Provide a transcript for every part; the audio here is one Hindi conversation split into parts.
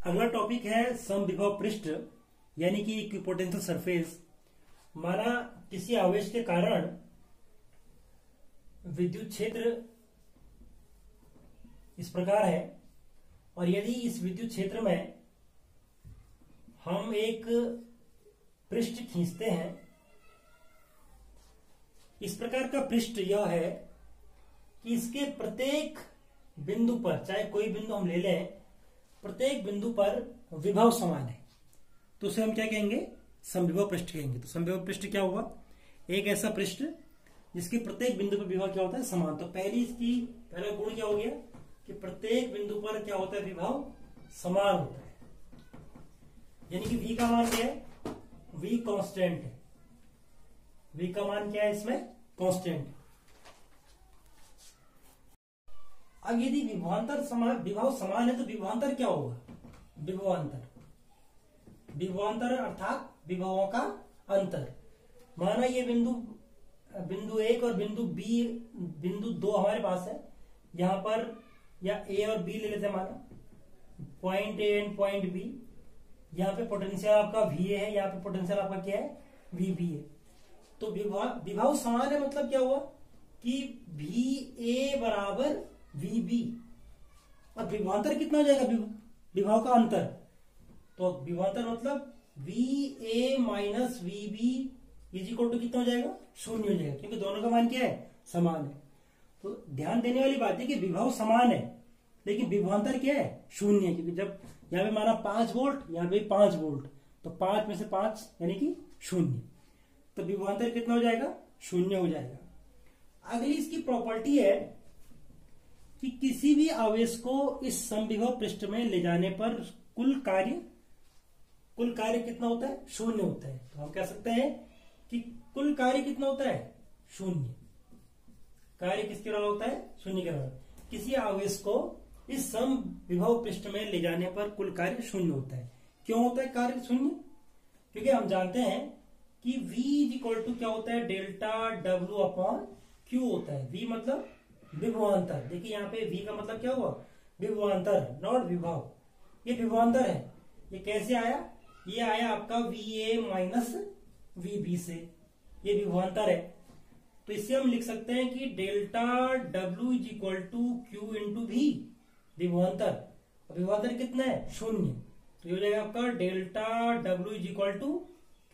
अगला टॉपिक है समविभव पृष्ठ यानी कि इक्विपोटेंशियल सरफेस। माना किसी आवेश के कारण विद्युत क्षेत्र इस प्रकार है और यदि इस विद्युत क्षेत्र में हम एक पृष्ठ खींचते हैं, इस प्रकार का पृष्ठ यह है कि इसके प्रत्येक बिंदु पर, चाहे कोई बिंदु हम ले लें, प्रत्येक बिंदु पर विभव समान है, तो उसे हम क्या कहेंगे? समविभव पृष्ठ कहेंगे। तो समविभव पृष्ठ क्या हुआ? एक ऐसा पृष्ठ जिसके प्रत्येक बिंदु पर विभव क्या होता है? समान। तो पहला गुण क्या हो गया कि प्रत्येक बिंदु पर क्या होता है? विभव समान होता है। यानी कि V का मान क्या है? V कांस्टेंट है। V का मान क्या है इसमें? कांस्टेंट। अब यदि विभवांतर समान, विभव समान है तो विभवांतर क्या होगा? विभवांतर अर्थात विभवों का अंतर। माना ये बिंदु एक और बिंदु दो हमारे पास है, यहां पर या ए और बी ले लेते हैं। माना point A and point B, यहाँ पे पोटेंशियल आपका VA है, यहाँ पे पोटेंशियल आपका क्या है? VB है। तो विभव समान है, मतलब क्या हुआ कि VA बराबर VB और विभवांतर कितना हो जाएगा? विभव का अंतर। तो विभवांतर मतलब VA minus VB is equal to कितना हो जाएगा? 0 हो जाएगा, क्योंकि दोनों का मान क्या है? समान है। तो ध्यान देने वाली बात है कि विभव समान है लेकिन विभवांतर क्या है? 0 है, क्योंकि जब यहाँ पे माना 5 वोल्ट, यहाँ पे 5 वोल्ट, तो 5 में से 5 यानी कि 0, तो विभवांतर कितना हो जाएगा? 0 हो जाएगा। अगली इसकी प्रॉपर्टी है कि किसी भी आवेश को इस समविभव पृष्ठ में ले जाने पर कुल कार्य कितना होता है? 0 होता है। तो हम कह सकते हैं कि कुल कार्य कितना होता है? 0। कार्य किसके बराबर होता है? 0 के बराबर। किसी आवेश को इस समविभव पृष्ठ में ले जाने पर कुल कार्य 0 होता है। क्यों होता है कार्य 0? क्योंकि हम जानते हैं कि V इज इक्वल टू क्या होता है? डेल्टा W अपॉन Q होता है। V मतलब विभवांतर। देखिए यहाँ पे V का मतलब क्या हुआ? विभवांतर, नॉट विभव। ये विभवांतर है। ये कैसे आया? ये आया आपका VA माइनस VB से, ये विभवांतर है। तो इससे हम लिख सकते हैं कि delta W is equal to Q into V, विभवांतर। विभवांतर कितना है? 0। तो ये हो जाएगा आपका delta W is equal to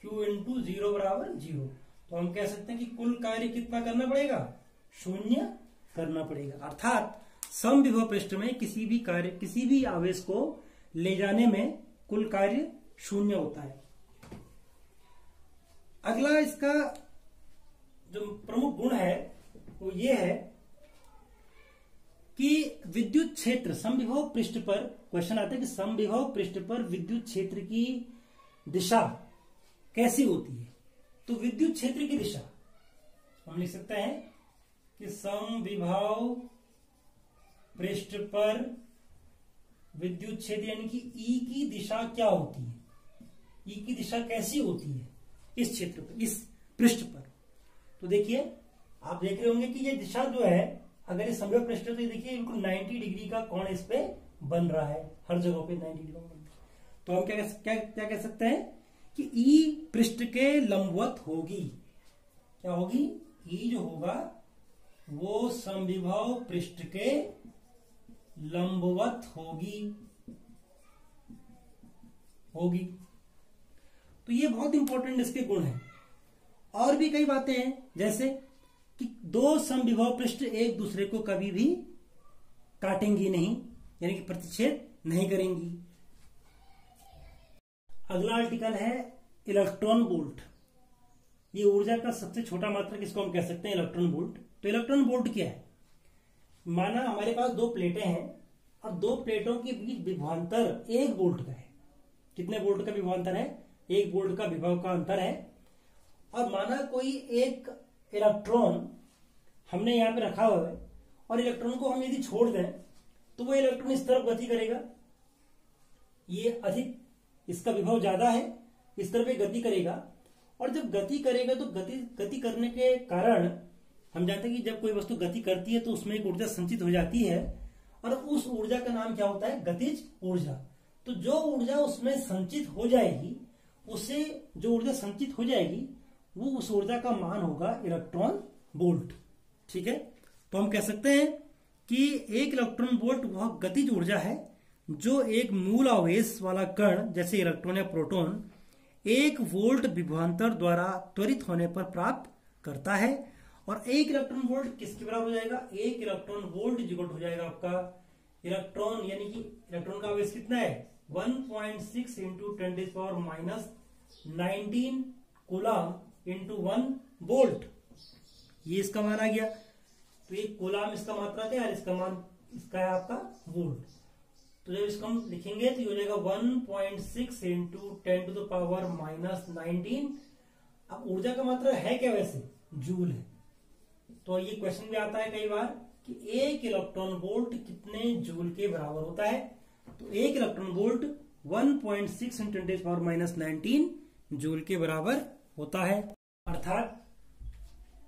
Q into 0 बराबर 0। तो हम कह सकते हैं कि कुल कार्य कितना करना पड़ेगा? 0 करना पड़ेगा। अर्थात समविभव पृष्ठ में किसी भी आवेश को ले जाने में कुल कार्य 0 होता है। अगला इसका जो प्रमुख गुण है वो ये है कि विद्युत क्षेत्र समविभव पृष्ठ पर, क्वेश्चन आता है कि समविभव पृष्ठ पर विद्युत क्षेत्र की दिशा कैसी होती है? तो विद्युत क्षेत्र की दिशा हम लिख सकते हैं कि समविभव पृष्ठ पर विद्युत क्षेत्र यानी कि E की दिशा क्या होती है? E की दिशा कैसी होती है इस क्षेत्र पर, इस पृष्ठ पर? तो देखिए, आप देख रहे होंगे कि ये दिशा जो है, अगर ये समविभव पृष्ठ है तो देखिए बिल्कुल 90 डिग्री का कोण इस पे बन रहा है, हर जगह पे 90 डिग्री का बन रहा है। तो हम क्या कह सकते हैं कि E पृष्ठ के लंबवत होगी। क्या होगी? E जो होगा वो समविभव पृष्ठ के लंबवत होगी। तो ये बहुत इंपॉर्टेंट इसके गुण हैं। और भी कई बातें हैं, जैसे कि दो समविभव पृष्ठ एक दूसरे को कभी भी काटेंगी नहीं, यानी कि प्रतिच्छेद नहीं करेंगी। अगला आर्टिकल है इलेक्ट्रॉन वोल्ट। ये ऊर्जा का सबसे छोटा मात्रक, इसको हम कह सकते हैं इलेक्ट्रॉन वोल्ट। तो इलेक्ट्रॉन वोल्ट क्या है? माना हमारे पास दो प्लेटें हैं और दो प्लेटों के बीच विभवांतर 1 वोल्ट का है। कितने वोल्ट का विभवांतर है? 1 वोल्ट का विभव का अंतर है। और माना कोई एक इलेक्ट्रॉन हमने यहां पे रखा हुआ है और इलेक्ट्रॉन को हम यदि छोड़ दें तो वो इलेक्ट्रॉन इस तरफ गति करेगा। ये अधिक, इसका विभव ज्यादा है, इस तरफ गति करेगा। और जब गति करेगा तो गति करने के कारण हम जानते हैं कि जब कोई वस्तु गति करती है तो उसमें एक ऊर्जा संचित हो जाती है और उस ऊर्जा का नाम क्या होता है? गतिज ऊर्जा। तो जो ऊर्जा उसमें संचित हो जाएगी, उसे जो ऊर्जा संचित हो जाएगी वो उस ऊर्जा का मान होगा इलेक्ट्रॉन वोल्ट। ठीक है, तो हम कह सकते हैं कि एक इलेक्ट्रॉन वोल्ट वह गतिज ऊर्जा है जो एक मूल आवेश वाला कण जैसे इलेक्ट्रॉन या प्रोटॉन 1 वोल्ट विभवांतर द्वारा त्वरित होने पर प्राप्त करता है। और 1 इलेक्ट्रॉन वोल्ट किसके बराबर हो जाएगा? 1 इलेक्ट्रॉन वोल्ट इक्वल हो जाएगा आपका इलेक्ट्रॉन, यानी कि इलेक्ट्रॉन का आवेश कितना है? 1.6 इंटू 10⁻19 कूलम इंटू 1 वोल्ट। ये इसका मान आ गया। तो ये कूलम इसका मात्रा है और इसका मान इसका है आपका वोल्ट। तो जब इसको हम लिखेंगे तो ये हो जाएगा 1.6 इंटू 10⁻19। अब ऊर्जा का मात्रा है क्या? वैसे जूल है। तो ये क्वेश्चन भी आता है कई बार कि 1 इलेक्ट्रॉन वोल्ट कितने जूल के बराबर होता है? तो 1 इलेक्ट्रॉन वोल्ट 1.6 इंटू 10⁻19 जूल के बराबर होता है। अर्थात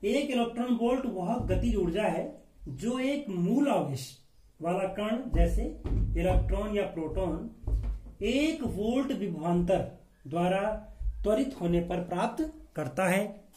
1 इलेक्ट्रॉन वोल्ट वह गतिज ऊर्जा है जो एक मूल आवेश वाला कण जैसे इलेक्ट्रॉन या प्रोटॉन 1 वोल्ट विभवांतर द्वारा त्वरित होने पर प्राप्त करता है।